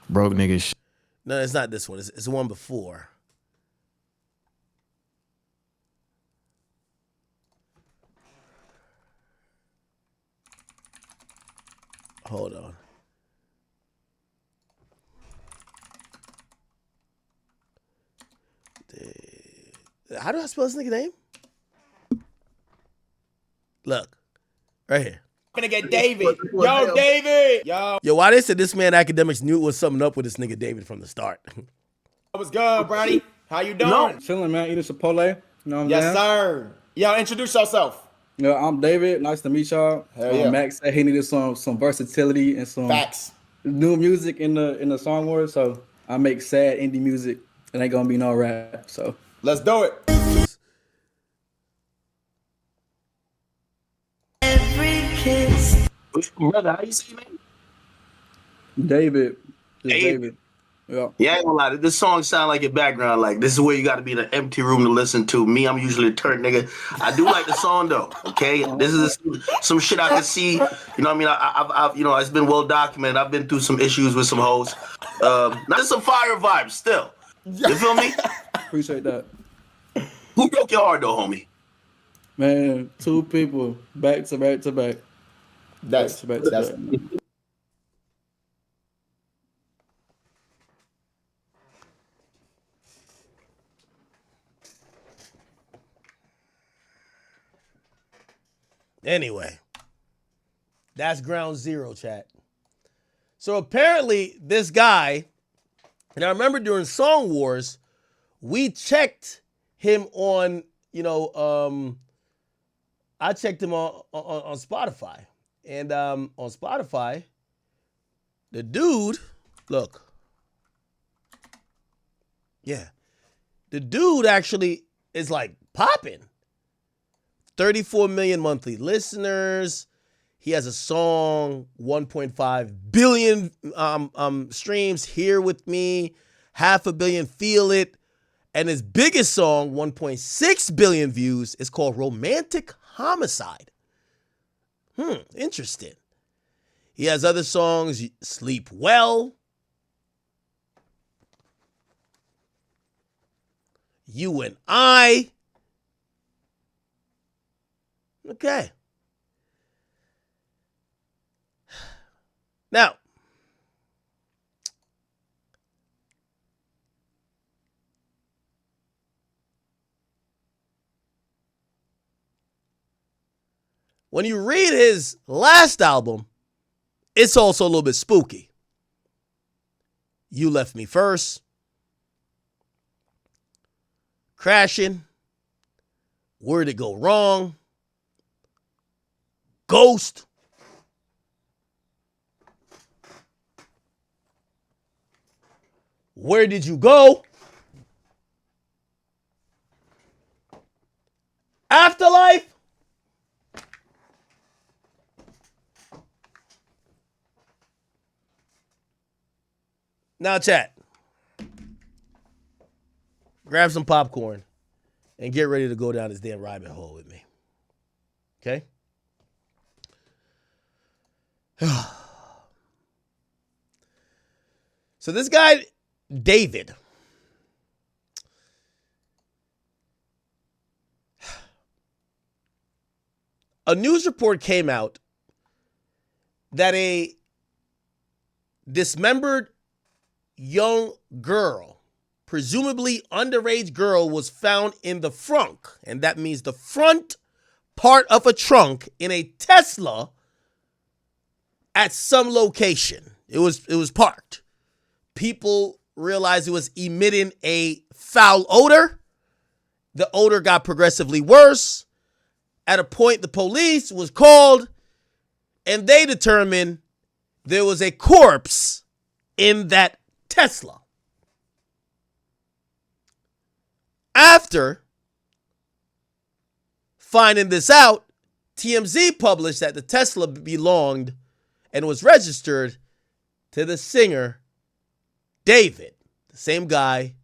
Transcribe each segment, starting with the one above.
Broke niggas. No, it's not this one. It's the one before. Hold on. How do I spell this nigga name? Look, right here. Gonna get David. Yo, David. Yo, why they said this man Akademiks knew it was something up with this nigga David from the start. What's good, Brownie? How you doing? No. Chilling, man. Eating Chipotle. You know what I'm Yes, saying? sir. Yo, introduce yourself. Yeah, I'm David. Nice to meet y'all. Hell yeah. Max said he needed some versatility and some Facts. new music in the song world. So I make sad indie music. It ain't gonna be no rap. So Let's do it. Brother, how you say your name? David. Just David. David. Yeah. Yeah, I ain't gonna lie. This song sound like your background. Like, this is where you got to be in an empty room to listen to. Me, I'm usually a turd nigga. I do like the song though. Okay, this is some shit I can see. You know what I mean? I've you know, it's been well documented. I've been through some issues with some hoes. Not some fire vibes still. You feel me? Appreciate that. Who broke your heart though, homie? Man, 2 people back to back to back. That's Back to back. Anyway, that's ground zero, chat. So apparently this guy, and I remember during Song Wars, we checked him on, you know, I checked him on Spotify. And on Spotify, the dude, look. Yeah. The dude actually is like popping. 34 million monthly listeners. He has a song, 1.5 billion streams, Here With Me, 500 million, Feel It. And his biggest song, 1.6 billion views, is called Romantic Homicide. Interesting. He has other songs, Sleep Well, You and I. Okay. Now, when you read his last album, it's also a little bit spooky. You Left Me First, Crashing, Where'd It Go Wrong, Ghost, Where Did You Go, Afterlife, now chat, grab some popcorn and get ready to go down this damn rabbit hole with me. Okay? So this guy, David, a news report came out that a dismembered young girl, presumably underage girl, was found in the frunk, and that means the front part of a trunk in a Tesla at some location. It was parked. People realized it was emitting a foul odor. The odor got progressively worse. At a point, the police was called, and they determined there was a corpse in that Tesla. After finding this out, TMZ published that the Tesla belonged and was registered to the singer David, the same guy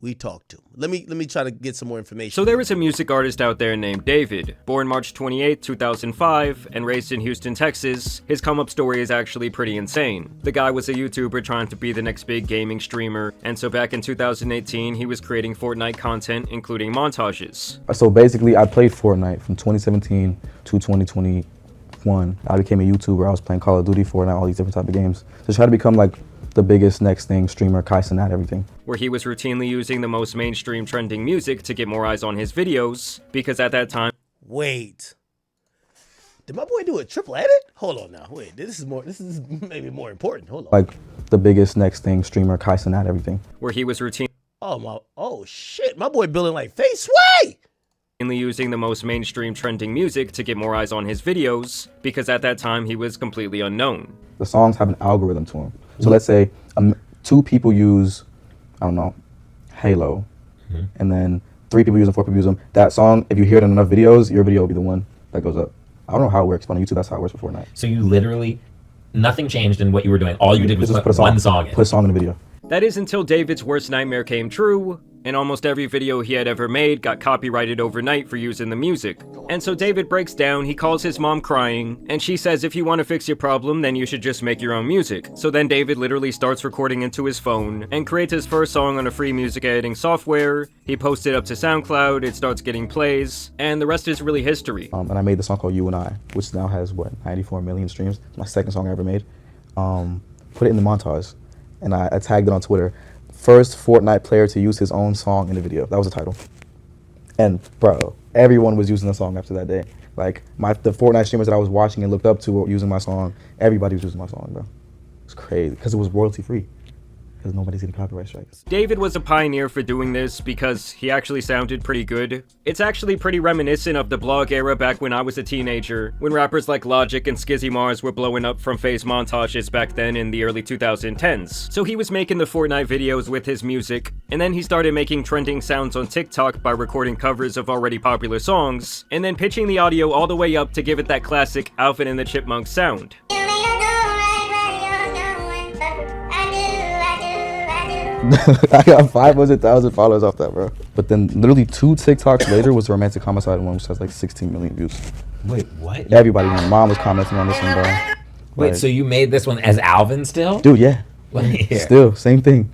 we talked to. Let me try to get some more information. So there is a music artist out there named David. Born March 28, 2005, and raised in Houston, Texas, his come-up story is actually pretty insane. The guy was a YouTuber trying to be the next big gaming streamer, and so back in 2018, he was creating Fortnite content, including montages. So basically, I played Fortnite from 2017 to 2021. I became a YouTuber. I was playing Call of Duty, Fortnite, all these different type of games. So try to become like the biggest next thing, streamer, Kaisen at everything. Where he was routinely using the most mainstream trending music to get more eyes on his videos, because at that time... Wait. Did my boy do a triple edit? Hold on now. Wait, this is maybe more important. Hold on. Like the biggest next thing, streamer, Kaisen at everything. Where he was routinely... Oh shit, my boy building like face way! using the most mainstream trending music to get more eyes on his videos, because at that time he was completely unknown. The songs have an algorithm to them. So let's say 2 people use, I don't know, Halo, and then 3 people use them, 4 people use them. That song, if you hear it in enough videos, your video will be the one that goes up. I don't know how it works, but on YouTube, that's how it works for Fortnite. So you literally, nothing changed in what you were doing. All you did was put one song in. Put a song in the video. That is until David's worst nightmare came true, and almost every video he had ever made got copyrighted overnight for using the music. And so David breaks down, he calls his mom crying, and she says if you want to fix your problem, then you should just make your own music. So then David literally starts recording into his phone, and creates his first song on a free music editing software. He posts it up to SoundCloud, it starts getting plays, and the rest is really history. And I made the song called You and I, which now has, 94 million streams. It's my second song I ever made. Put it in the montage, and I tagged it on Twitter. First Fortnite player to use his own song in the video. That was the title. And bro, everyone was using the song after that day. Like the Fortnite streamers that I was watching and looked up to were using my song. Everybody was using my song, bro. It's crazy because it was royalty free. Because nobody's getting copyright strikes. David was a pioneer for doing this because he actually sounded pretty good. It's actually pretty reminiscent of the blog era back when I was a teenager, when rappers like Logic and Skizzy Mars were blowing up from phase montages back then in the early 2010s. So he was making the Fortnite videos with his music, and then he started making trending sounds on TikTok by recording covers of already popular songs, and then pitching the audio all the way up to give it that classic Alvin and the Chipmunks sound. I got 500,000 followers off that, bro. But then literally 2 TikToks later was the romantic homicide one, which has like 16 million views. Wait, what? Everybody, my mom was commenting on this one, bro. Wait, Like, so you made this one as Alvin still? dude, yeah. Yeah. Still, same thing.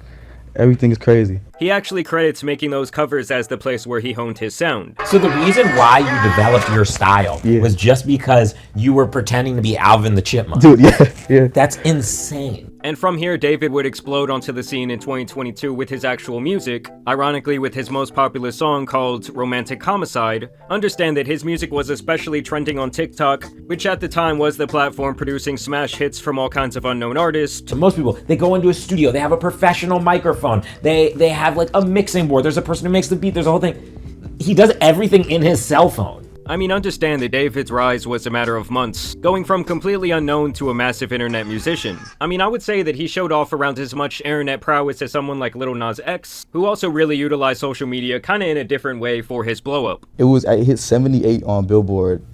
Everything is crazy. He actually credits making those covers as the place where he honed his sound. So the reason why you developed your style was just because you were pretending to be Alvin the Chipmunk. Dude, yeah. That's insane. And from here, David would explode onto the scene in 2022 with his actual music, ironically with his most popular song called Romantic Homicide. Understand that his music was especially trending on TikTok, which at the time was the platform producing smash hits from all kinds of unknown artists. So most people, they go into a studio, they have a professional microphone, they have like a mixing board, there's a person who makes the beat, there's a whole thing. He does everything in his cell phone. I mean, understand that David's rise was a matter of months, going from completely unknown to a massive internet musician. I mean, I would say that he showed off around as much internet prowess as someone like Lil Nas X, who also really utilized social media kinda in a different way for his blow-up. It hit 78 on Billboard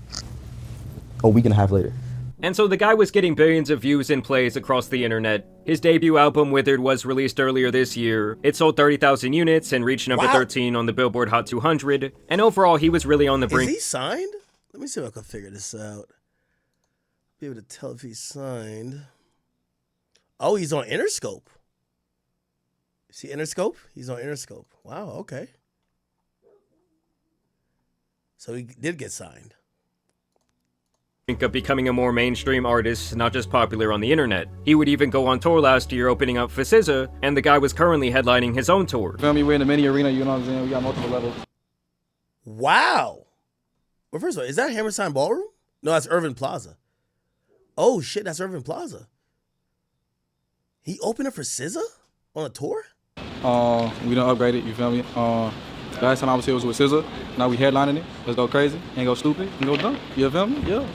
a week and a half later. And so the guy was getting billions of views and plays across the internet. His debut album, Withered, was released earlier this year. It sold 30,000 units and reached number 13 on the Billboard Hot 200. And overall, he was really on the brink. Is he signed? Let me see if I can figure this out. Be able to tell if he's signed. Oh, he's on Interscope. See Interscope? He's on Interscope. Wow, okay. So he did get signed. Of becoming a more mainstream artist, not just popular on the internet. He would even go on tour last year opening up for SZA, and the guy was currently headlining his own tour. Feel me? We're in the mini arena, you know what I'm saying? We got multiple levels. Wow. Well, first of all, is that Hammerstein Ballroom? No, that's Irving Plaza. Oh shit, that's Irving Plaza. He opened up for SZA on a tour? We done upgraded, you feel me? Last time I was here was with SZA. Now we headlining it. Let's go crazy, ain't go stupid, and go dumb. You feel me? Yeah.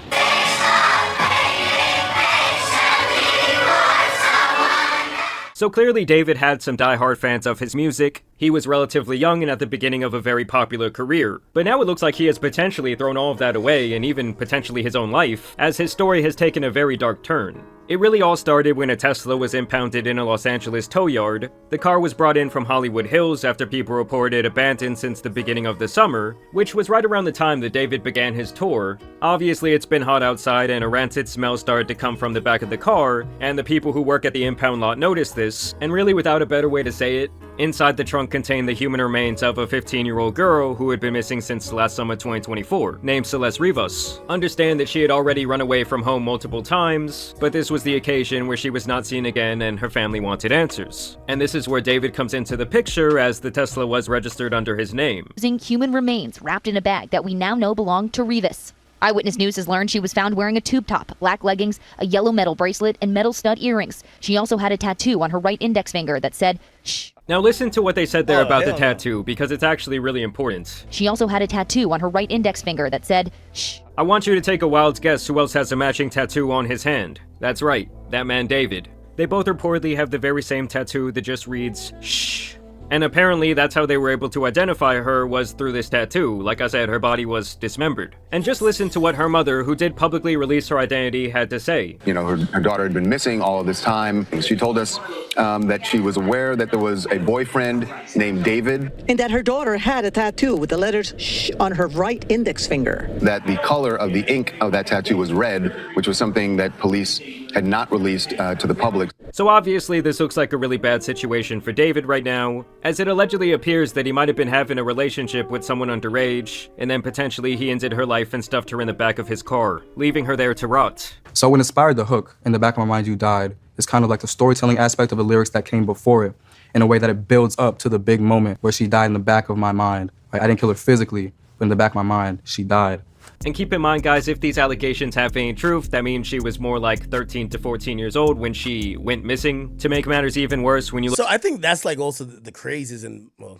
So clearly David had some die-hard fans of his music. He was relatively young and at the beginning of a very popular career, but now it looks like he has potentially thrown all of that away and even potentially his own life, as his story has taken a very dark turn. It really all started when a Tesla was impounded in a Los Angeles tow yard. The car was brought in from Hollywood Hills after people reported abandoned since the beginning of the summer, which was right around the time that David began his tour. Obviously, it's been hot outside and a rancid smell started to come from the back of the car, and the people who work at the impound lot noticed this, and really without a better way to say it, inside the trunk contained the human remains of a 15-year-old girl who had been missing since last summer 2024, named Celestes Rivas. Understand that she had already run away from home multiple times, but this was the occasion where she was not seen again and her family wanted answers. And this is where David comes into the picture, as the Tesla was registered under his name. Using human remains wrapped in a bag that we now know belonged to Rivas. Eyewitness News has learned she was found wearing a tube top, black leggings, a yellow metal bracelet, and metal stud earrings. She also had a tattoo on her right index finger that said, "Shh." Now listen to what they said there about the tattoo, because it's actually really important. She also had a tattoo on her right index finger that said, "Shh." I want you to take a wild guess who else has a matching tattoo on his hand. That's right, that man David. They both reportedly have the very same tattoo that just reads, "Shh." And apparently that's how they were able to identify her, was through this tattoo. Like I said, her body was dismembered. And just listen to what her mother, who did publicly release her identity, had to say. You know, her daughter had been missing all of this time. She told us that she was aware that there was a boyfriend named David. And that her daughter had a tattoo with the letters "shh" on her right index finger. That the color of the ink of that tattoo was red, which was something that police had not released to the public. So obviously this looks like a really bad situation for David right now, as it allegedly appears that he might have been having a relationship with someone underage, and then potentially he ended her life and stuffed her in the back of his car, leaving her there to rot. So what inspired the hook, "In the Back of My Mind You Died," is kind of like the storytelling aspect of the lyrics that came before it, in a way that it builds up to the big moment where she died in the back of my mind. Like, I didn't kill her physically, but in the back of my mind, she died. And keep in mind, guys, if these allegations have any truth, that means she was more like 13 to 14 years old when she went missing. To make matters even worse, when you look— So I think that's like also the craziest, and well,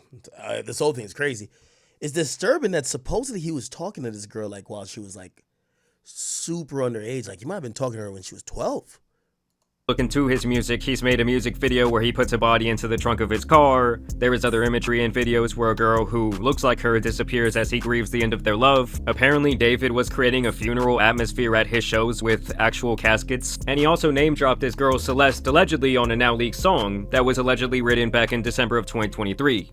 this whole thing is crazy. It's disturbing that supposedly he was talking to this girl like while she was like super underage. Like he might have been talking to her when she was 12. Look into his music, he's made a music video where he puts a body into the trunk of his car. There is other imagery and videos where a girl who looks like her disappears as he grieves the end of their love. Apparently, David was creating a funeral atmosphere at his shows with actual caskets. And he also name-dropped his girl Celeste allegedly on a now-leaked song that was allegedly written back in December of 2023.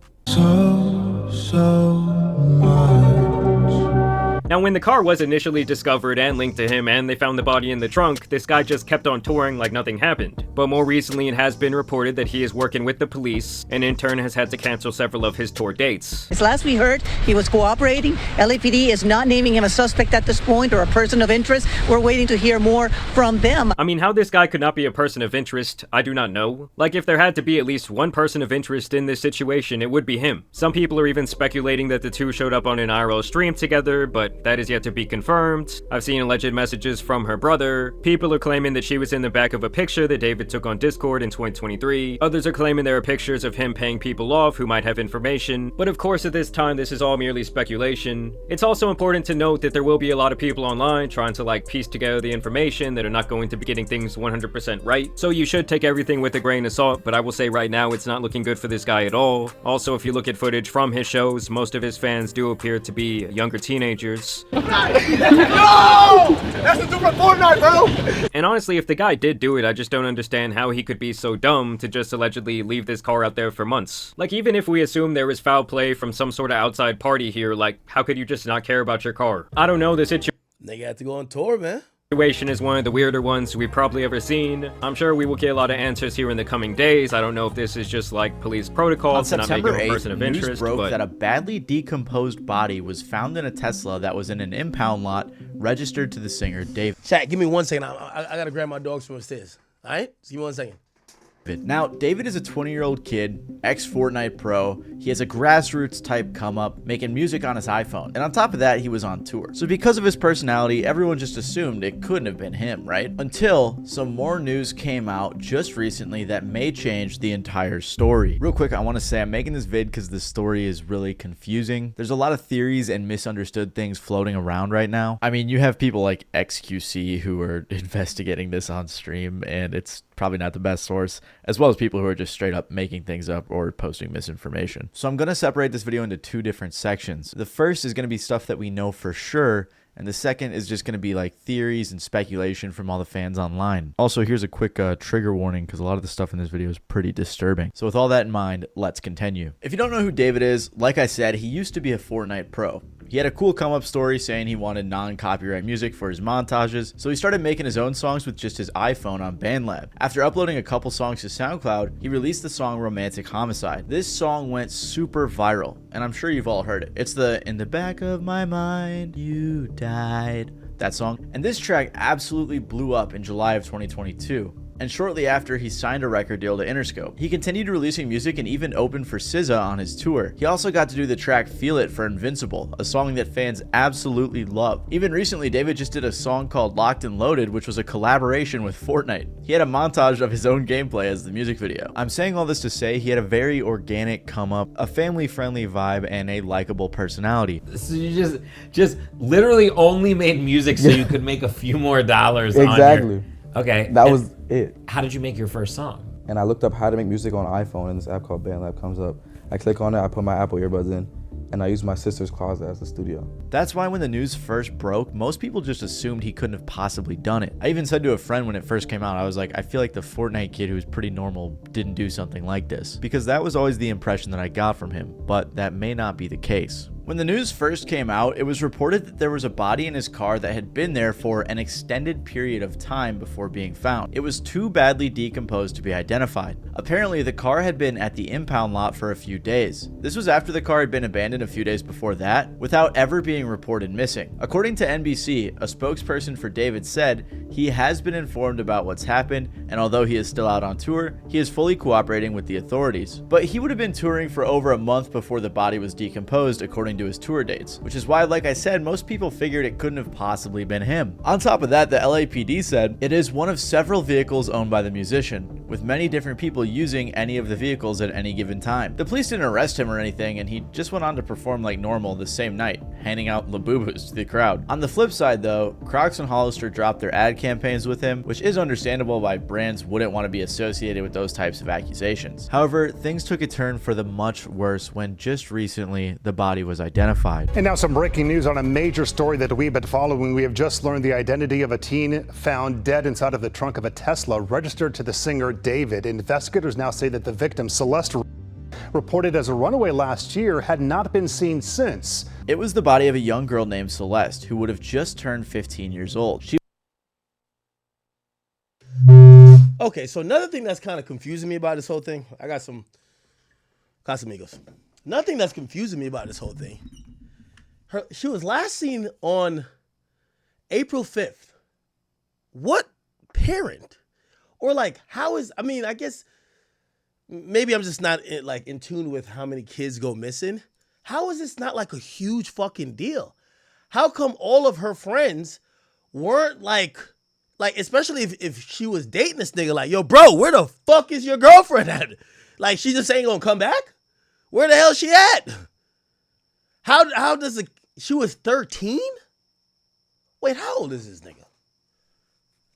Now, when the car was initially discovered and linked to him and they found the body in the trunk, this guy just kept on touring like nothing happened. But more recently, it has been reported that he is working with the police and in turn has had to cancel several of his tour dates. As last we heard, he was cooperating. LAPD is not naming him a suspect at this point or a person of interest. We're waiting to hear more from them. I mean, how this guy could not be a person of interest, I do not know. Like, if there had to be at least one person of interest in this situation, it would be him. Some people are even speculating that the two showed up on an IRL stream together, but that is yet to be confirmed. I've seen alleged messages from her brother. People are claiming that she was in the back of a picture that David took on Discord in 2023. Others are claiming there are pictures of him paying people off who might have information. But of course, at this time, this is all merely speculation. It's also important to note that there will be a lot of people online trying to like piece together the information that are not going to be getting things 100% right. So you should take everything with a grain of salt, but I will say right now, it's not looking good for this guy at all. Also, if you look at footage from his shows, most of his fans do appear to be younger teenagers. No! That's the super Fortnite, bro! And honestly, if the guy did do it, I just don't understand how he could be so dumb to just allegedly leave this car out there for months. Like, even if we assume there was foul play from some sort of outside party here, like, how could you just not care about your car? I don't know, the Nigga had to go on tour, man. Situation is one of the weirder ones we've probably ever seen. I'm sure we will get a lot of answers here in the coming days. I don't know if this is just like police protocol to not make him a person of interest, news broke but that a badly decomposed body was found in a Tesla that was in an impound lot registered to the singer David. Chat, give me 1 second. I gotta grab my dogs from upstairs. All right, just give me 1 second. Now, David is a 20-year-old kid, ex-Fortnite pro. He has a grassroots type come up, making music on his iPhone. And on top of that, he was on tour. So because of his personality, everyone just assumed it couldn't have been him, right? Until some more news came out just recently that may change the entire story. Real quick, I want to say I'm making this vid because the story is really confusing. There's a lot of theories and misunderstood things floating around right now. I mean, you have people like XQC who are investigating this on stream, and it's probably not the best source, as well as people who are just straight up making things up or posting misinformation. So I'm going to separate this video into two different sections. The first is going to be stuff that we know for sure, and the second is just going to be like theories and speculation from all the fans online. Also, here's a quick trigger warning because a lot of the stuff in this video is pretty disturbing. So with all that in mind, let's continue. If you don't know who David is, like I said, he used to be a Fortnite pro. He had a cool come-up story saying he wanted non-copyright music for his montages, so he started making his own songs with just his iPhone on BandLab. After uploading a couple songs to SoundCloud, he released the song Romantic Homicide. This song went super viral, and I'm sure you've all heard it. It's the "In the Back of My Mind, You Died," that song. And this track absolutely blew up in July of 2022. And shortly after, he signed a record deal to Interscope. He continued releasing music and even opened for SZA on his tour. He also got to do the track Feel It for Invincible, a song that fans absolutely love. Even recently, David just did a song called Locked and Loaded, which was a collaboration with Fortnite. He had a montage of his own gameplay as the music video. I'm saying all this to say he had a very organic come up, a family-friendly vibe, and a likable personality. So you just literally only made music so you could make a few more dollars Exactly. on your... Okay. That was it. How did you make your first song? And I looked up how to make music on iPhone, and this app called BandLab comes up. I click on it, I put my Apple earbuds in, and I use my sister's closet as a studio. That's why when the news first broke, most people just assumed he couldn't have possibly done it. I even said to a friend when it first came out, I was like, I feel like the Fortnite kid who was pretty normal didn't do something like this. Because that was always the impression that I got from him, but that may not be the case. When the news first came out, it was reported that there was a body in his car that had been there for an extended period of time before being found. It was too badly decomposed to be identified. Apparently, the car had been at the impound lot for a few days. This was after the car had been abandoned a few days before that, without ever being reported missing. According to NBC, a spokesperson for David said he has been informed about what's happened, and although he is still out on tour, he is fully cooperating with the authorities. But he would have been touring for over a month before the body was decomposed, according to his tour dates, which is why, like I said, most people figured it couldn't have possibly been him. On top of that, the LAPD said it is one of several vehicles owned by the musician, with many different people using any of the vehicles at any given time. The police didn't arrest him or anything, and he just went on to perform like normal the same night, handing out Labubus to the crowd. On the flip side though, Crocs and Hollister dropped their ad campaigns with him, which is understandable why brands wouldn't want to be associated with those types of accusations. However, things took a turn for the much worse when just recently the body was identified. And now some breaking news on a major story that we've been following. We have just learned the identity of a teen found dead inside of the trunk of a Tesla registered to the singer David. Investigators now say that the victim, Celestes, reported as a runaway last year, had not been seen since. It was the body of a young girl named Celeste, who would have just turned 15 years old. Okay, so another thing that's kind of confusing me about this whole thing, I got some Casamigos. Nothing that's confusing me about this whole thing. She was last seen on April 5th. What parent? Or like, how is, I mean, I guess maybe I'm just not in tune with how many kids go missing. How is this not like a huge fucking deal? How come all of her friends weren't like especially if she was dating this nigga, like, yo, bro, where the fuck is your girlfriend at? Like, she just ain't gonna come back? Where the hell she at? How does she was 13? Wait, how old is this nigga?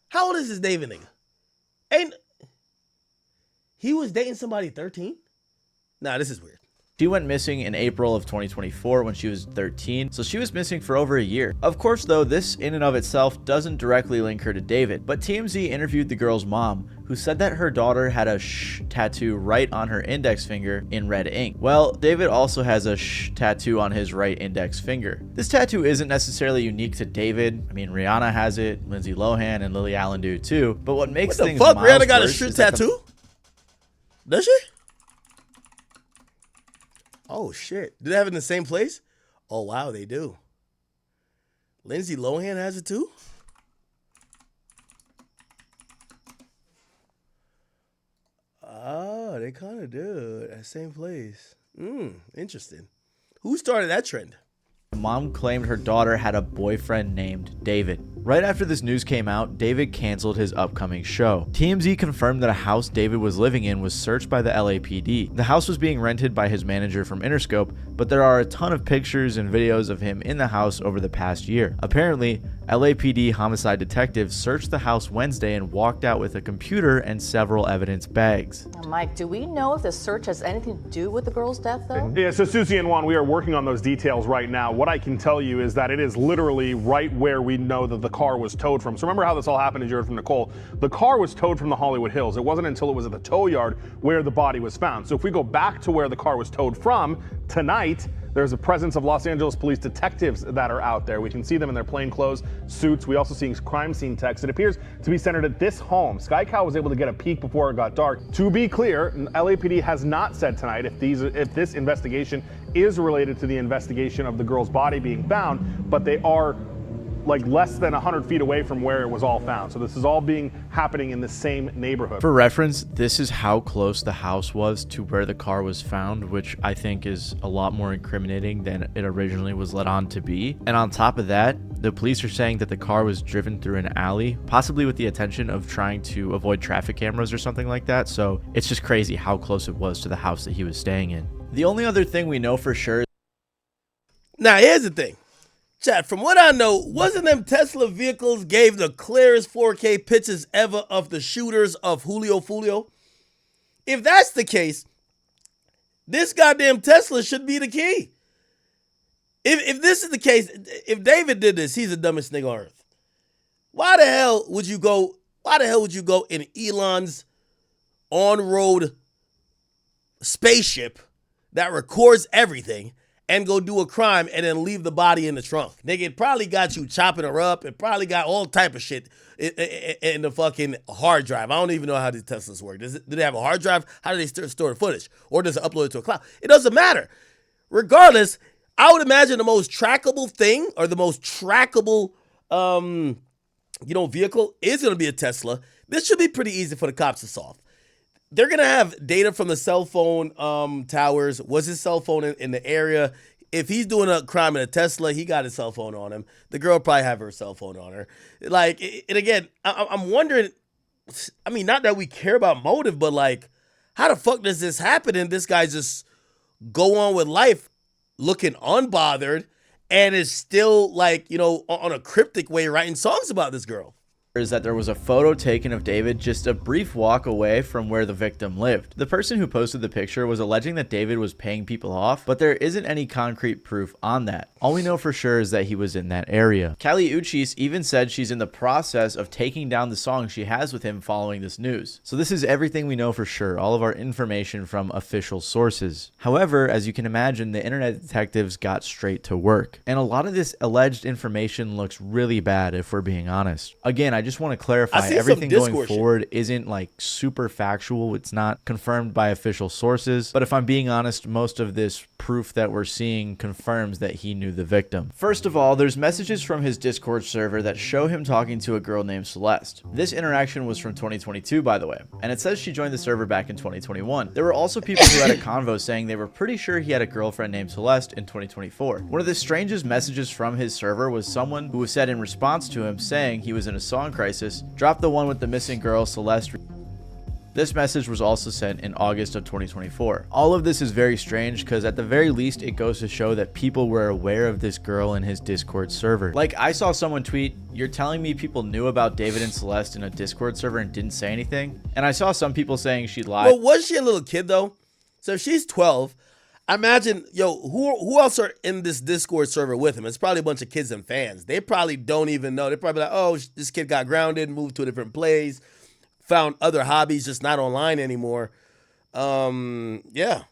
How old is this David nigga? Ain't he was dating somebody 13? Nah, this is weird. She went missing in April of 2024 when she was 13, so she was missing for over a year. Of course, though, this in and of itself doesn't directly link her to David, but TMZ interviewed the girl's mom, who said that her daughter had a "sh" tattoo right on her index finger in red ink. Well, David also has a "sh" tattoo on his right index finger. This tattoo isn't necessarily unique to David. I mean, Rihanna has it, Lindsay Lohan and Lily Allen do too, but what makes things What the fuck? Rihanna got a worse "sh" is that tattoo? Does she? Oh shit. Do they have it in the same place? Oh wow, they do. Lindsay Lohan has it too? Oh, they kind of do. At the same place. Interesting. Who started that trend? Mom claimed her daughter had a boyfriend named David. Right after this news came out, David canceled his upcoming show. TMZ confirmed that a house David was living in was searched by the LAPD. The house was being rented by his manager from Interscope, but there are a ton of pictures and videos of him in the house over the past year. Apparently, LAPD homicide detectives searched the house Wednesday and walked out with a computer and several evidence bags. Mike, do we know if the search has anything to do with the girl's death, though? Yeah, so Susie and Juan, we are working on those details right now. What I can tell you is that it is literally right where we know that the car was towed from. So remember how this all happened, as you heard from Nicole. The car was towed from the Hollywood Hills. It wasn't until it was at the tow yard where the body was found. So if we go back to where the car was towed from, tonight, there's a presence of Los Angeles police detectives that are out there. We can see them in their plainclothes suits. We also see crime scene techs. It appears to be centered at this home. Sky Cow was able to get a peek before it got dark. To be clear, LAPD has not said tonight if this investigation is related to the investigation of the girl's body being found, but they are like less than 100 feet away from where it was all found. So this is all happening in the same neighborhood. For reference, this is how close the house was to where the car was found, which I think is a lot more incriminating than it originally was led on to be. And on top of that, the police are saying that the car was driven through an alley, possibly with the intention of trying to avoid traffic cameras or something like that. So it's just crazy how close it was to the house that he was staying in. The only other thing we know for sure. Now, here's the thing. Chat, from what I know, wasn't them Tesla vehicles gave the clearest 4K pictures ever of the shooters of Julio Fulio? If that's the case, this goddamn Tesla should be the key. If this is the case, if David did this, he's the dumbest nigga on earth. Why the hell would you go in Elon's on-road spaceship that records everything and go do a crime and then leave the body in the trunk? Nigga, it probably got you chopping her up. It probably got all type of shit in the fucking hard drive. I don't even know how these Teslas work. Do they have a hard drive? How do they store the footage? Or does it upload it to a cloud? It doesn't matter. Regardless, I would imagine the most trackable thing or the most trackable vehicle is going to be a Tesla. This should be pretty easy for the cops to solve. They're going to have data from the cell phone towers. Was his cell phone in the area? If he's doing a crime in a Tesla, he got his cell phone on him. The girl probably have her cell phone on her. Like, and again, I'm wondering, I mean, not that we care about motive, but like, how the fuck does this happen and this guy just go on with life looking unbothered and is still like, on a cryptic way writing songs about this girl? Is that there was a photo taken of David just a brief walk away from where the victim lived. The person who posted the picture was alleging that David was paying people off, but there isn't any concrete proof on that. All we know for sure is that he was in that area. Kali Uchis even said she's in the process of taking down the song she has with him following this news. So this is everything we know for sure, all of our information from official sources. However, as you can imagine, the internet detectives got straight to work. And a lot of this alleged information looks really bad if we're being honest. Again, I just want to clarify, everything going forward isn't like super factual. It's not confirmed by official sources. But if I'm being honest, most of this proof that we're seeing confirms that he knew the victim. First of all, there's messages from his Discord server that show him talking to a girl named Celeste. This interaction was from 2022, by the way, and it says she joined the server back in 2021. There were also people who had a convo saying they were pretty sure he had a girlfriend named Celeste in 2024. One of the strangest messages from his server was someone who said in response to him saying he was in a song crisis, drop the one with the missing girl, Celeste. This message was also sent in August of 2024. All of this is very strange because at the very least it goes to show that people were aware of this girl in his Discord server. Like, I saw someone tweet, "You're telling me people knew about David and Celeste in a Discord server and didn't say anything?" And I saw some people saying she lied. Well, was she a little kid though? So if she's 12, I imagine, who else are in this Discord server with him? It's probably a bunch of kids and fans. They probably don't even know. They're probably like, oh, this kid got grounded, moved to a different place, found other hobbies, just not online anymore. Yeah.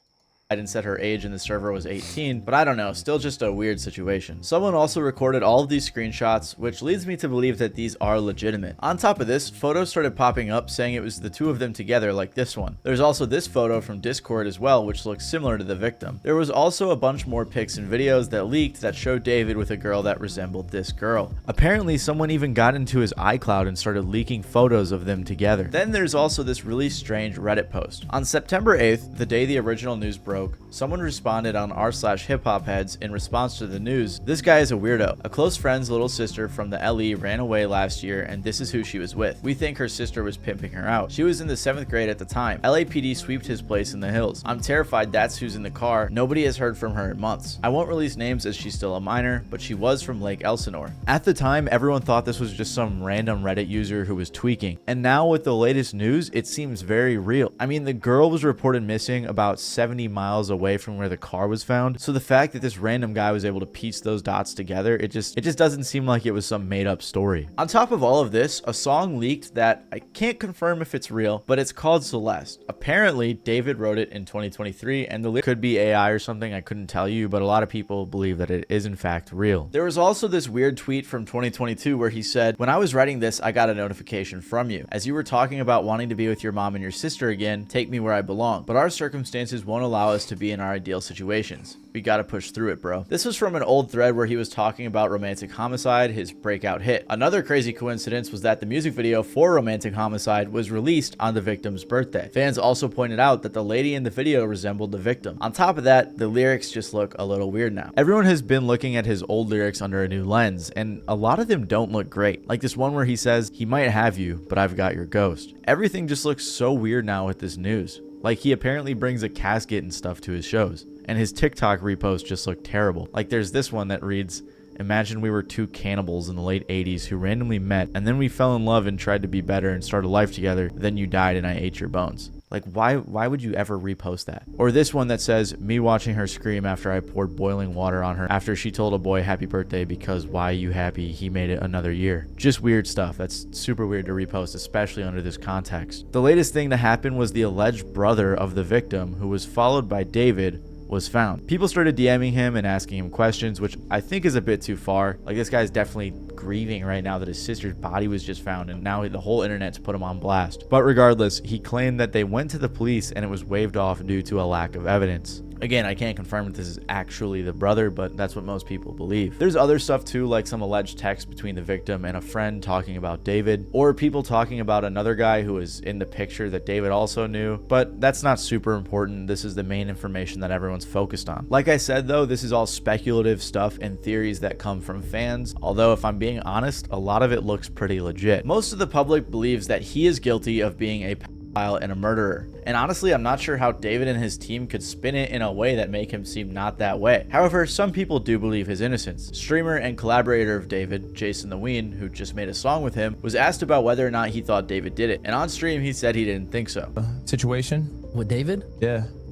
And said her age in the server was 18, but I don't know, still just a weird situation. Someone also recorded all of these screenshots, which leads me to believe that these are legitimate. On top of this, photos started popping up saying it was the two of them together, like this one. There's also this photo from Discord as well, which looks similar to the victim. There was also a bunch more pics and videos that leaked that showed David with a girl that resembled this girl. Apparently, someone even got into his iCloud and started leaking photos of them together. Then there's also this really strange Reddit post. On September 8th, the day the original news broke, joke, someone responded on r/hiphopheads in response to the news, "This guy is a weirdo. A close friend's little sister from the LE ran away last year and this is who she was with. We think her sister was pimping her out. She was in the 7th grade at the time. LAPD sweeped his place in the hills. I'm terrified that's who's in the car. Nobody has heard from her in months. I won't release names as she's still a minor, but she was from Lake Elsinore." At the time, everyone thought this was just some random Reddit user who was tweaking. And now with the latest news, it seems very real. I mean, the girl was reported missing about 70 miles away from where the car was found. So the fact that this random guy was able to piece those dots together, it just doesn't seem like it was some made up story. On top of all of this, a song leaked that I can't confirm if it's real, but it's called Celeste. Apparently, David wrote it in 2023, and the lyric could be AI or something, I couldn't tell you, but a lot of people believe that it is in fact real. There was also this weird tweet from 2022 where he said, "When I was writing this, I got a notification from you. As you were talking about wanting to be with your mom and your sister again, take me where I belong. But our circumstances won't allow us to be in our ideal situations. We gotta push through it, bro." This was from an old thread where he was talking about Romantic Homicide, his breakout hit. Another crazy coincidence was that the music video for Romantic Homicide was released on the victim's birthday. Fans also pointed out that the lady in the video resembled the victim. On top of that, the lyrics just look a little weird now. Everyone has been looking at his old lyrics under a new lens, and a lot of them don't look great. Like this one where he says, "He might have you, but I've got your ghost." Everything just looks so weird now with this news. Like he apparently brings a casket and stuff to his shows. And his TikTok reposts just look terrible. Like there's this one that reads, "Imagine we were two cannibals in the late 80s who randomly met and then we fell in love and tried to be better and start a life together. Then you died and I ate your bones." Like why would you ever repost that? Or this one that says, "Me watching her scream after I poured boiling water on her after she told a boy happy birthday because why you happy, he made it another year." Just weird stuff. That's super weird to repost, especially under this context. The latest thing to happen was the alleged brother of the victim, who was followed by David, was found. People started DMing him and asking him questions, which I think is a bit too far. Like this guy's definitely grieving right now that his sister's body was just found and now the whole internet's put him on blast. But regardless, he claimed that they went to the police and it was waved off due to a lack of evidence. Again, I can't confirm if this is actually the brother, but that's what most people believe. There's other stuff too, like some alleged text between the victim and a friend talking about David, or people talking about another guy who was in the picture that David also knew, but that's not super important. This is the main information that everyone's focused on. Like I said though, this is all speculative stuff and theories that come from fans, although if I'm being honest, a lot of it looks pretty legit. Most of the public believes that he is guilty of being a pedophile and a murderer. And honestly, I'm not sure how David and his team could spin it in a way that make him seem not that way. However, some people do believe his innocence. Streamer and collaborator of David, Jason the Ween, who just made a song with him, was asked about whether or not he thought David did it. And on stream, he said he didn't think so. Situation? With David?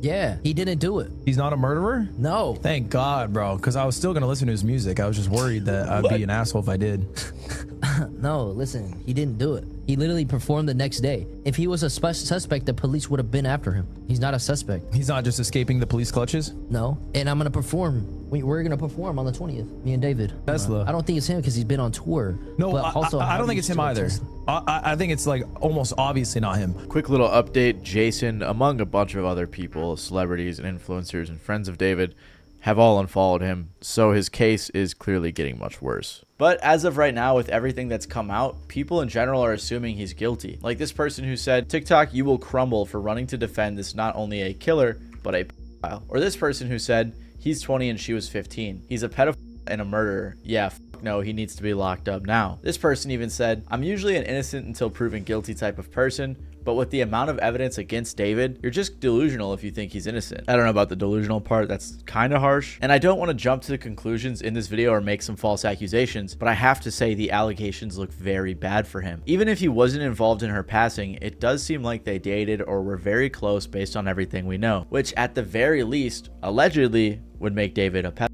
Yeah, he didn't do it. He's not a murderer? No. Thank God, bro, because I was still going to listen to his music. I was just worried that I'd be an asshole if I did. No, listen, he didn't do it. He literally performed the next day. If he was a suspect, the police would have been after him. He's not a suspect. He's not just escaping the police clutches? No, and I'm going to perform. We're going to perform on the 20th, me and David. Tesla. I don't think it's him because he's been on tour. No, but also, I don't think it's him either. I think it's like almost obviously not him. Quick little update, Jason, among a bunch of other people, celebrities and influencers and friends of David, have all unfollowed him, so his case is clearly getting much worse. But as of right now, with everything that's come out, people in general are assuming he's guilty. Like this person who said, "TikTok, you will crumble for running to defend this not only a killer, but a pedophile." Or this person who said, "He's 20 and she was 15. He's a pedophile and a murderer. Yeah, no, he needs to be locked up now." This person even said, "I'm usually an innocent until proven guilty type of person, but with the amount of evidence against David, you're just delusional if you think he's innocent." I don't know about the delusional part, that's kind of harsh. And I don't want to jump to the conclusions in this video or make some false accusations, but I have to say the allegations look very bad for him. Even if he wasn't involved in her passing, it does seem like they dated or were very close based on everything we know, which at the very least, allegedly, would make David a pedophile.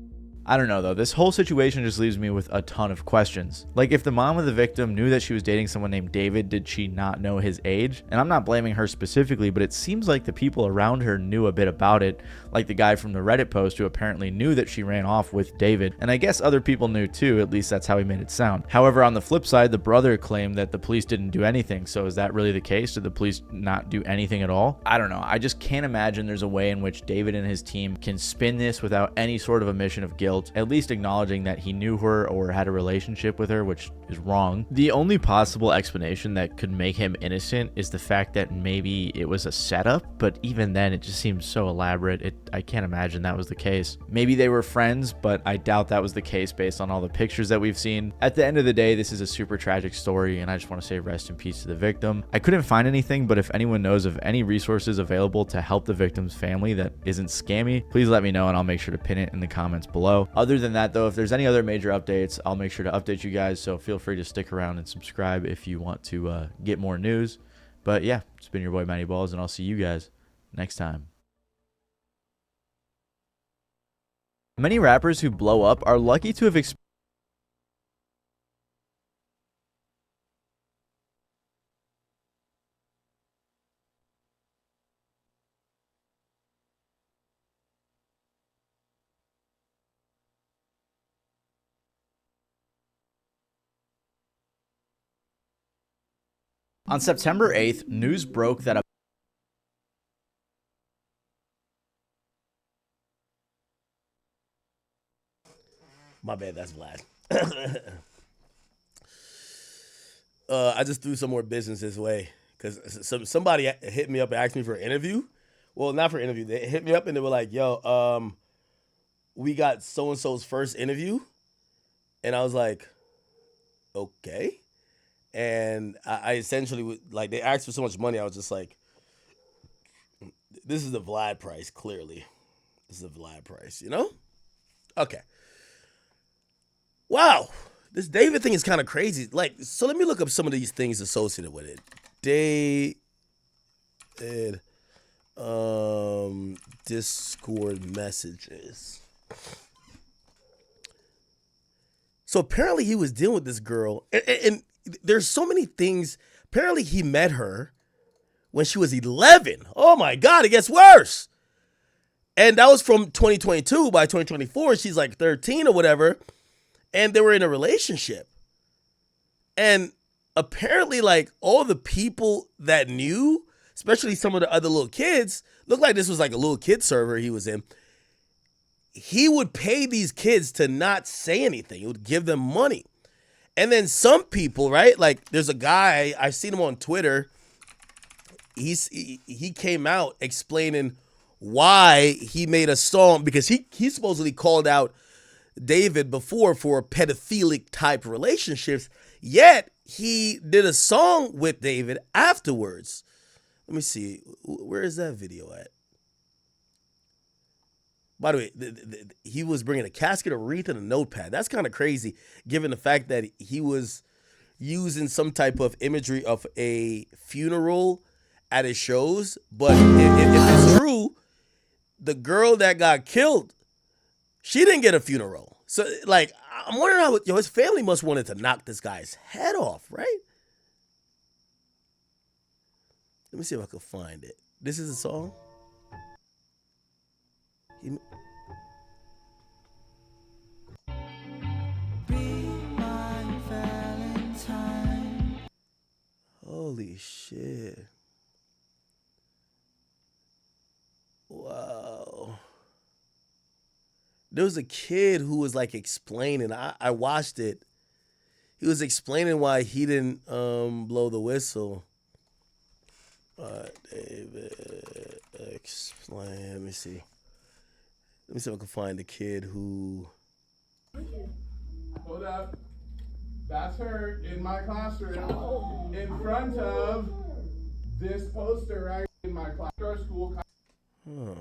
I don't know though, this whole situation just leaves me with a ton of questions. Like if the mom of the victim knew that she was dating someone named David, did she not know his age? And I'm not blaming her specifically, but it seems like the people around her knew a bit about it, like the guy from the Reddit post who apparently knew that she ran off with David, and I guess other people knew too, at least that's how he made it sound. However, on the flip side, the brother claimed that the police didn't do anything, so is that really the case? Did the police not do anything at all? I don't know, I just can't imagine there's a way in which David and his team can spin this without any sort of admission of guilt, at least acknowledging that he knew her or had a relationship with her, which is wrong. The only possible explanation that could make him innocent is the fact that maybe it was a setup, but even then it just seems so elaborate. I can't imagine that was the case. Maybe they were friends, but I doubt that was the case based on all the pictures that we've seen. At the end of the day, this is a super tragic story, and I just want to say rest in peace to the victim. I couldn't find anything, but if anyone knows of any resources available to help the victim's family that isn't scammy, please let me know and I'll make sure to pin it in the comments below. Other than that though, if there's any other major updates, I'll make sure to update you guys, so feel free to stick around and subscribe if you want to get more news. But yeah, it's been your boy Matty Balls, and I'll see you guys next time. Many rappers who blow up are lucky to have experienced On September 8th, news broke that a My bad, that's Vlad. I just threw some more business this way because somebody hit me up and asked me for an interview. Well, not for an interview. They hit me up and they were like, yo, we got so-and-so's first interview. And I was like, okay. And I essentially, like, they asked for so much money. I was just like, this is the Vlad price, clearly. This is the Vlad price, you know? Okay. Wow. This David thing is kind of crazy. Like, so let me look up some of these things associated with it. David, Discord messages. So apparently he was dealing with this girl, and there's so many things. Apparently he met her when she was 11. Oh my God, it gets worse. And that was from 2022. By 2024, she's like 13 or whatever. And they were in a relationship. And apparently, like, all the people that knew, especially some of the other little kids, looked like this was like a little kid server he was in. He would pay these kids to not say anything. He would give them money. And then some people, right? Like, there's a guy, I've seen him on Twitter. He came out explaining why he made a song, because he supposedly called out David before for pedophilic type relationships, yet he did a song with David afterwards. Let me see. Where is that video at? By the way, he was bringing a casket, a wreath, and a notepad. That's kind of crazy, given the fact that he was using some type of imagery of a funeral at his shows. But if it's true, the girl that got killed, she didn't get a funeral. So, like, I'm wondering how his family must wanted to knock this guy's head off, right? Let me see if I can find it. This is a song. Holy shit. Wow. There was a kid who was like explaining. I watched it. He was explaining why he didn't blow the whistle. David, explain. Let me see. Let me see if I can find the kid who. Hold up. That's her in my classroom in front of this poster right in my class. Our school. Huh.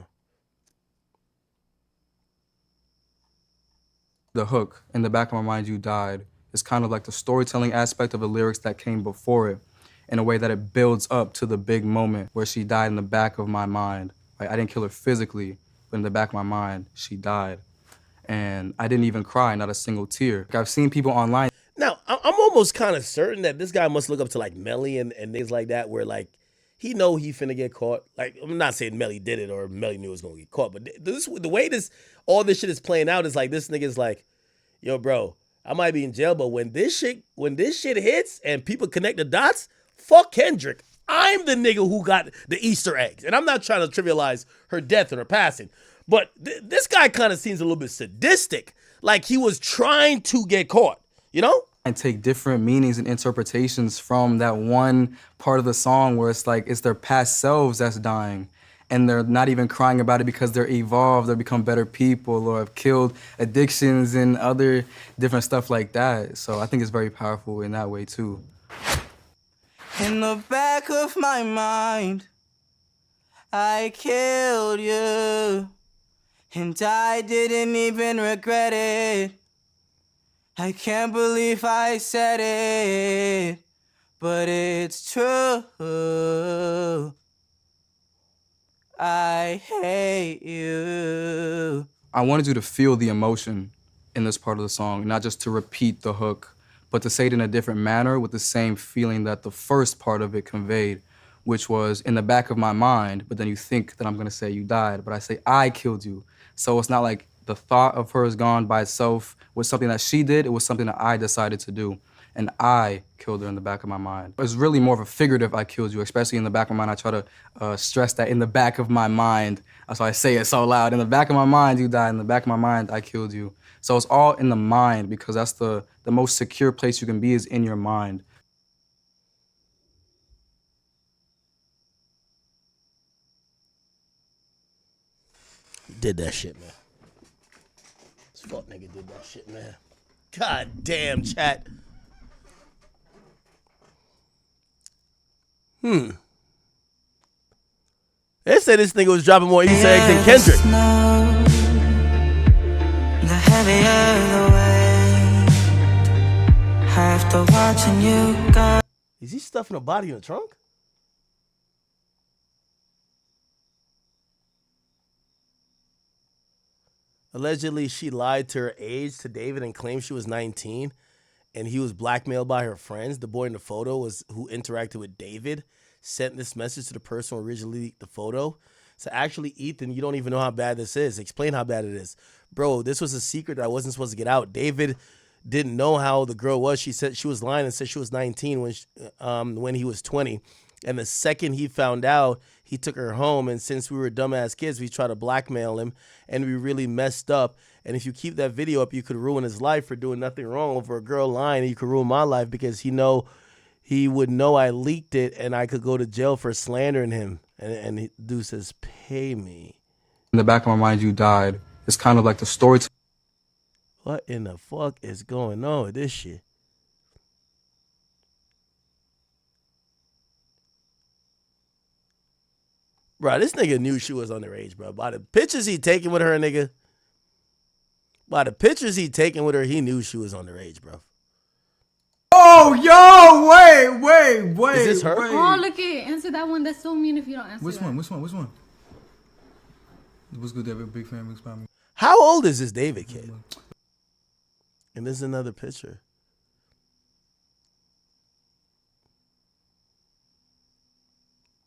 The hook, in the back of my mind, you died, is kind of like the storytelling aspect of the lyrics that came before it, in a way that it builds up to the big moment where she died in the back of my mind. Like, I didn't kill her physically, but in the back of my mind, she died. And I didn't even cry, not a single tear. Like, I've seen people online. Now, I'm almost kind of certain that this guy must look up to like Melly and things like that, where like he know he finna get caught. Like, I'm not saying Melly did it or Melly knew it was gonna get caught, but the way all this shit is playing out is like this nigga's like, yo, bro, I might be in jail, but when this shit hits and people connect the dots, fuck Kendrick. I'm the nigga who got the Easter eggs. And I'm not trying to trivialize her death and her passing, but this guy kind of seems a little bit sadistic. Like he was trying to get caught, you know? And take different meanings and interpretations from that one part of the song where it's like it's their past selves that's dying. And they're not even crying about it because they're evolved or become better people or have killed addictions and other different stuff like that. So I think it's very powerful in that way too. In the back of my mind, I killed you, and I didn't even regret it. I can't believe I said it, but it's true. I hate you. I wanted you to feel the emotion in this part of the song, not just to repeat the hook, but to say it in a different manner with the same feeling that the first part of it conveyed, which was in the back of my mind, but then you think that I'm gonna say you died, but I say I killed you. So it's not like the thought of her is gone by itself was something that she did, it was something that I decided to do. And I killed her in the back of my mind. It's really more of a figurative I killed you, especially in the back of my mind. I try to stress that in the back of my mind. That's why I say it so loud. In the back of my mind, you died. In the back of my mind, I killed you. So it's all in the mind because that's the most secure place you can be is in your mind. Did that shit, man. This fuck nigga did that shit, man. God damn, chat. They said this nigga was dropping more Easter eggs than Kendrick. The heavier the weight, after watching you go. Is he stuffing a body in the trunk? Allegedly, she lied to her age to David and claimed she was 19, and he was blackmailed by her friends. The boy in the photo was who interacted with David, sent this message to the person who originally leaked the photo. So actually, Ethan, you don't even know how bad this is. Explain how bad it is. Bro, this was a secret that wasn't supposed to get out. David didn't know how the girl was. She said she was lying and said she was 19 when he was 20. And the second he found out, he took her home. And since we were dumbass kids, we tried to blackmail him. And we really messed up. And if you keep that video up, you could ruin his life for doing nothing wrong. Over a girl lying, you could ruin my life because he would know I leaked it and I could go to jail for slandering him. And dude says, pay me. In the back of my mind, you died. It's kind of like the story. What in the fuck is going on with this shit? Bro, this nigga knew she was underage, bro. By the pictures he taking with her, nigga. By the pictures he taking with her, he knew she was underage, bro. Oh, yo, wait. Is this her? Wait. Oh, look it. Answer that one. That's so mean if you don't answer Which that. one? Which one? What's good, David? Big fan, big family. How old is this David kid? And this is another picture.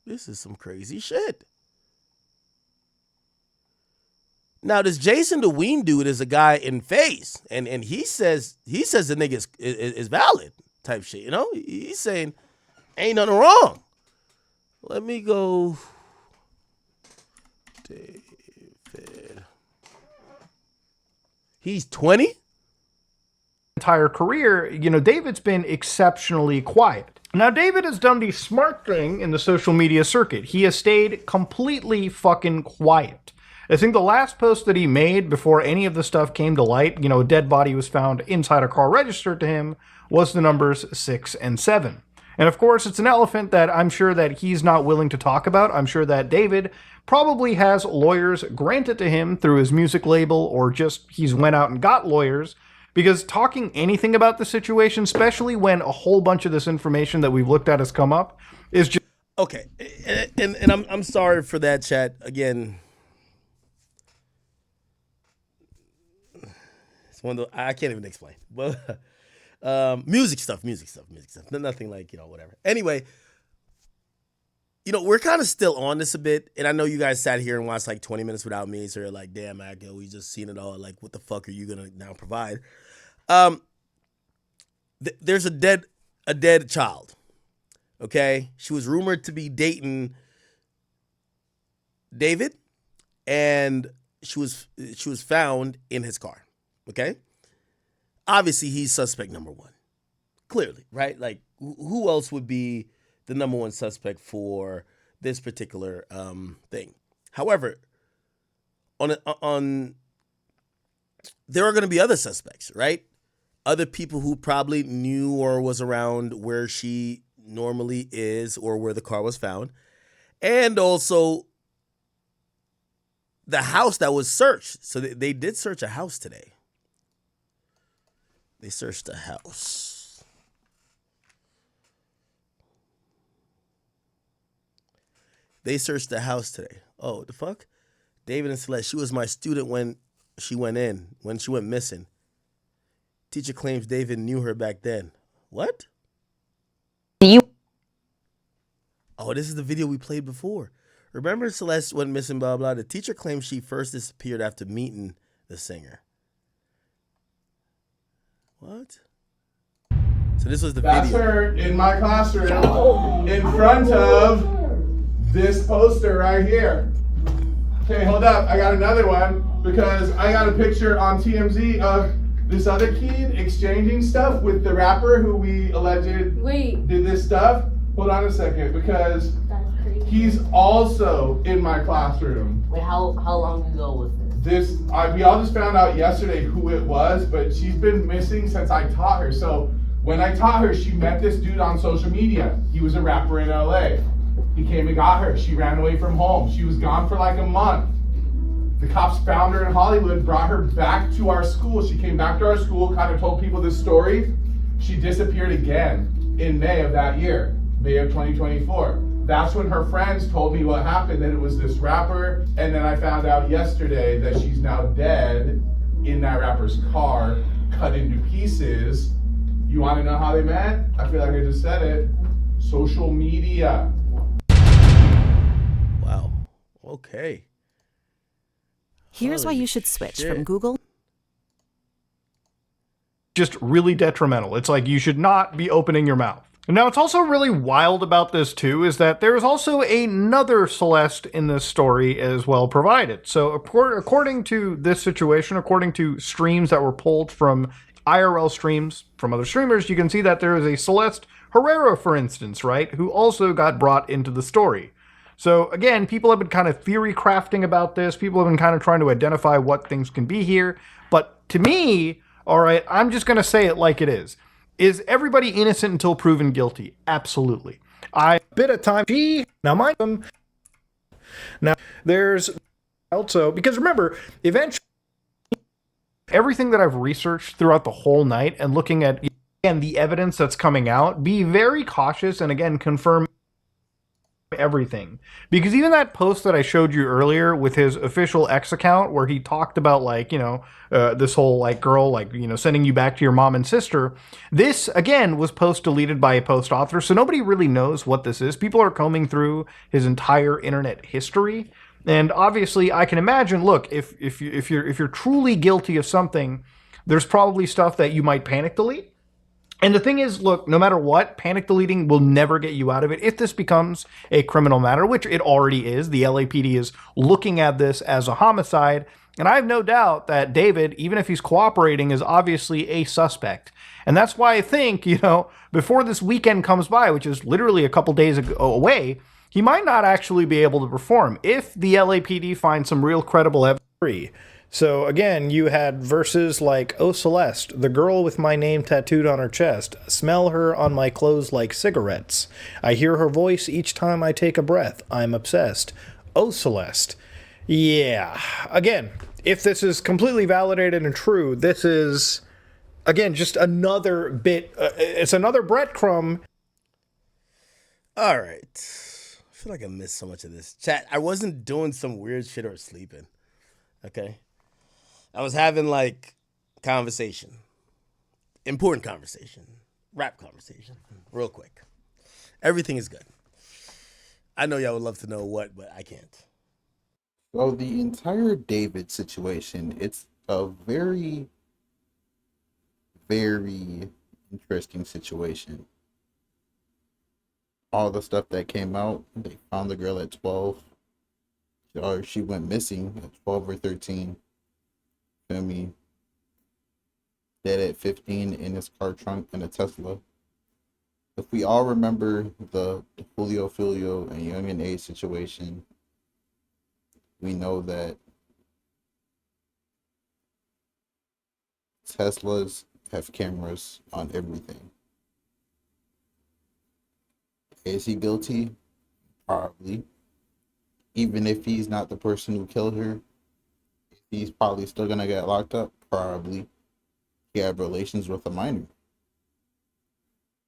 This is some crazy shit. Now, this Jason the Ween dude is a guy in face, and he says the nigga is valid type shit. You know, he's saying ain't nothing wrong. Let me go. David. He's 20. Entire career, David's been exceptionally quiet. Now, David has done the smart thing in the social media circuit. He has stayed completely fucking quiet. I think the last post that he made before any of the stuff came to light, a dead body was found inside a car registered to him, was the numbers 6 and 7. And of course, it's an elephant that I'm sure that he's not willing to talk about. I'm sure that David probably has lawyers granted to him through his music label, or just he's went out and got lawyers, because talking anything about the situation, especially when a whole bunch of this information that we've looked at has come up, is just... Okay, and I'm sorry for that, chat. Again, it's one of the, I can't even explain. But music stuff. Nothing like, whatever. Anyway, we're kind of still on this a bit, and I know you guys sat here and watched like 20 minutes without me, so you're like, damn, Akio, we just seen it all. Like, what the fuck are you gonna now provide? There's a dead child. Okay, she was rumored to be dating David, and she was found in his car. Okay, obviously he's suspect number one. Clearly, right? Like, who else would be the number one suspect for this particular thing? However, on there are going to be other suspects, right? Other people who probably knew or was around where she normally is or where the car was found. And also the house that was searched. So they did search a house today. They searched a house. They searched the house today. Oh, the fuck? David and Celeste, she was my student when she went missing. Teacher claims David knew her back then. What? Oh, this is the video we played before. Remember Celeste went missing, blah, blah. The teacher claims she first disappeared after meeting the singer. What? So this was the That's video. her in my classroom in front of this poster right here. Okay, hold up. I got another one because I got a picture on TMZ of this other kid exchanging stuff with the rapper who we alleged did this stuff. Hold on a second, because he's also in my classroom. Wait, how long ago was this? We all just found out yesterday who it was, but she's been missing since I taught her. So when I taught her, she met this dude on social media. He was a rapper in LA. He came and got her. She ran away from home. She was gone for like a month. The cops found her in Hollywood, brought her back to our school. She came back to our school, kind of told people this story. She disappeared again in May of that year, May of 2024. That's when her friends told me what happened, that it was this rapper. And then I found out yesterday that she's now dead in that rapper's car, cut into pieces. You want to know how they met? I feel like I just said it. Social media. Wow. Okay. Here's why you should switch from Google. Just really detrimental. It's like you should not be opening your mouth. Now, it's also really wild about this, too, is that there is also another Celeste in this story as well provided. So according to this situation, according to streams that were pulled from IRL streams from other streamers, you can see that there is a Celeste Herrera, for instance, right, who also got brought into the story. So again, people have been kind of theory crafting about this. People have been kind of trying to identify what things can be here. But to me, all right, I'm just going to say it like it is. Is everybody innocent until proven guilty? Absolutely. I bit of time. Now mind them. Now there's also, because remember, eventually everything that I've researched throughout the whole night and looking at again the evidence that's coming out, be very cautious and again confirm everything, because even that post that I showed you earlier with his official X account where he talked about like, you know, this whole like girl, like, you know, sending you back to your mom and sister, this again was post deleted by a post author, so nobody really knows what this is. People are combing through his entire internet history, and obviously I can imagine, look, if you're truly guilty of something, there's probably stuff that you might panic delete. And the thing is, look, no matter what, panic deleting will never get you out of it. If this becomes a criminal matter, which it already is, the LAPD is looking at this as a homicide. And I have no doubt that David, even if he's cooperating, is obviously a suspect. And that's why I think, you know, before this weekend comes by, which is literally a couple days away, he might not actually be able to perform if the LAPD finds some real credible evidence. So again, you had verses like, "Oh Celeste, the girl with my name tattooed on her chest, smell her on my clothes like cigarettes. I hear her voice each time I take a breath. I'm obsessed. Oh Celeste." Yeah, again, if this is completely validated and true, this is, again, just another bit, it's another breadcrumb. All right. I feel like I missed so much of this. Chat, I wasn't doing some weird shit or sleeping. Okay? I was having like conversation, important conversation, rap conversation, real quick. Everything is good. I know y'all would love to know what, but I can't. So the entire David situation, it's a very, very interesting situation. All the stuff that came out, they found the girl at 12. Or she went missing at 12 or 13. Feel me? Dead at 15 in his car trunk in a Tesla. if we all remember the Julio Filio and Young and A situation, we know that Teslas have cameras on everything. Is he guilty? Probably. Even if he's not the person who killed her, he's probably still gonna get locked up. Probably. He had relations with a minor.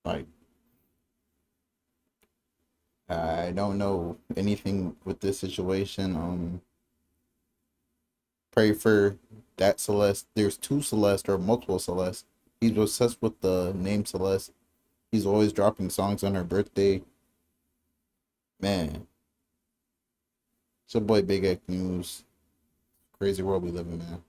Like, I don't know anything with this situation. Pray for that Celeste. There's two Celeste or multiple Celeste. He's obsessed with the name Celeste. He's always dropping songs on her birthday. Man. It's your boy Big X News. Crazy world we live in, man.